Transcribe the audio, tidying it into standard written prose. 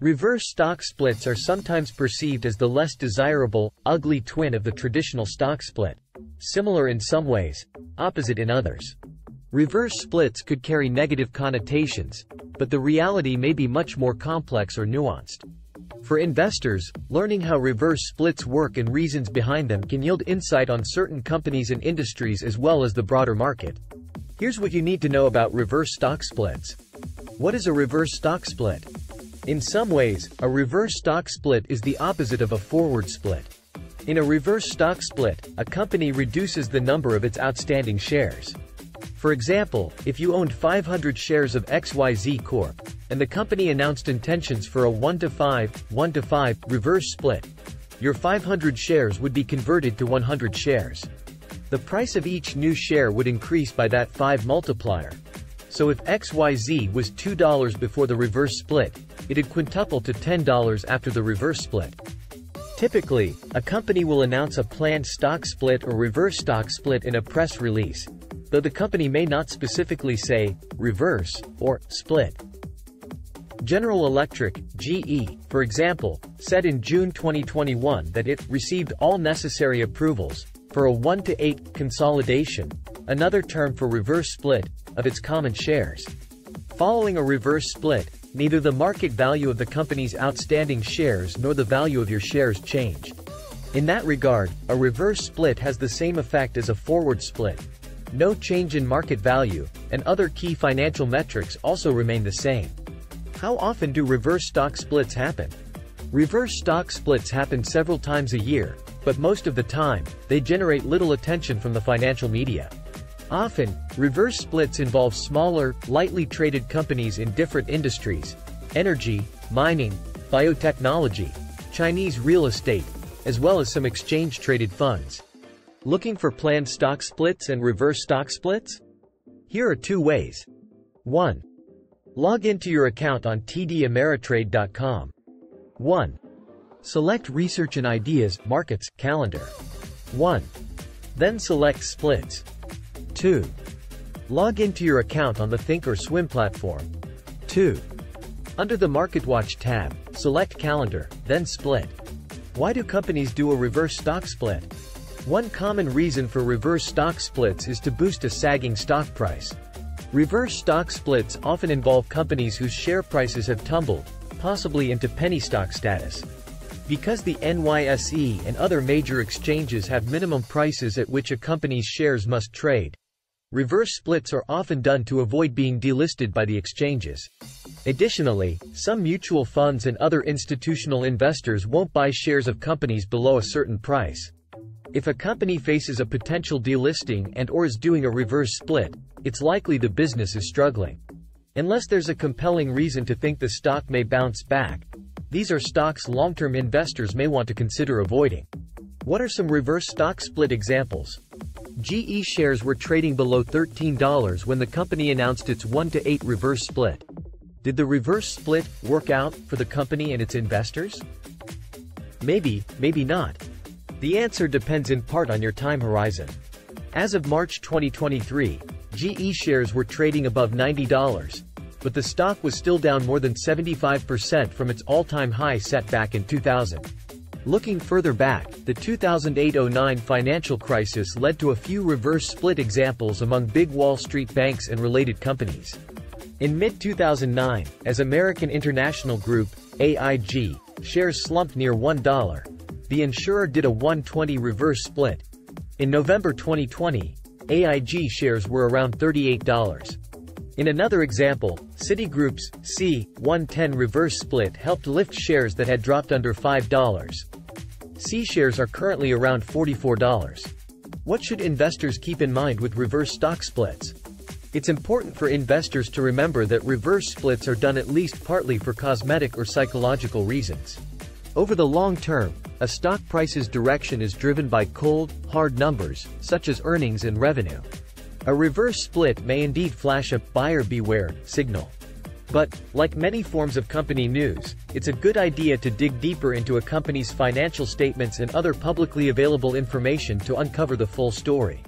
Reverse stock splits are sometimes perceived as the less desirable, ugly twin of the traditional stock split. Similar in some ways, opposite in others. Reverse splits could carry negative connotations, but the reality may be much more complex or nuanced. For investors, learning how reverse splits work and reasons behind them can yield insight on certain companies and industries as well as the broader market. Here's what you need to know about reverse stock splits. What is a reverse stock split? In some ways, a reverse stock split is the opposite of a forward split. In a reverse stock split, a company reduces the number of its outstanding shares. For example, if you owned 500 shares of XYZ Corp., and the company announced intentions for a 1-to-5 reverse split, your 500 shares would be converted to 100 shares. The price of each new share would increase by that 5 multiplier. So if XYZ was $2 before the reverse split, it'd quintuple to $10 after the reverse split. Typically, a company will announce a planned stock split or reverse stock split in a press release, though the company may not specifically say reverse or split. General Electric, GE, for example, said in June 2021 that it received all necessary approvals for a 1-to-8 consolidation, another term for reverse split, of its common shares. Following a reverse split, neither the market value of the company's outstanding shares nor the value of your shares change. In that regard, a reverse split has the same effect as a forward split. No change in market value, and other key financial metrics also remain the same. How often do reverse stock splits happen? Reverse stock splits happen several times a year, but most of the time, they generate little attention from the financial media. Often, reverse splits involve smaller, lightly traded companies in different industries: energy, mining, biotechnology, Chinese real estate, as well as some exchange-traded funds. Looking for planned stock splits and reverse stock splits? Here are 2 ways. 1. Log into your account on tdameritrade.com. 1. Select Research and Ideas, Markets, Calendar. 1. Then select Splits. 2. Log into your account on the Thinkorswim platform. 2. Under the MarketWatch tab, select Calendar, then Split. Why do companies do a reverse stock split? One common reason for reverse stock splits is to boost a sagging stock price. Reverse stock splits often involve companies whose share prices have tumbled, possibly into penny stock status. Because the NYSE and other major exchanges have minimum prices at which a company's shares must trade, reverse splits are often done to avoid being delisted by the exchanges. Additionally, some mutual funds and other institutional investors won't buy shares of companies below a certain price. If a company faces a potential delisting and/or is doing a reverse split, it's likely the business is struggling. Unless there's a compelling reason to think the stock may bounce back, these are stocks long-term investors may want to consider avoiding. What are some reverse stock split examples? GE shares were trading below $13 when the company announced its 1-to-8 reverse split. Did the reverse split work out for the company and its investors? Maybe, maybe not. The answer depends in part on your time horizon. As of March 2023, GE shares were trading above $90, but the stock was still down more than 75% from its all-time high set back in 2000. Looking further back, the 2008-09 financial crisis led to a few reverse split examples among big Wall Street banks and related companies. In mid-2009, as American International Group, AIG, shares slumped near $1, the insurer did a 1-20 reverse split. In November 2020, AIG shares were around $38. In another example, Citigroup's C-110 reverse split helped lift shares that had dropped under $5. C shares are currently around $44. What should investors keep in mind with reverse stock splits? It's important for investors to remember that reverse splits are done at least partly for cosmetic or psychological reasons. Over the long term, a stock price's direction is driven by cold, hard numbers, such as earnings and revenue. A reverse split may indeed flash a buyer beware signal. But, like many forms of company news, it's a good idea to dig deeper into a company's financial statements and other publicly available information to uncover the full story.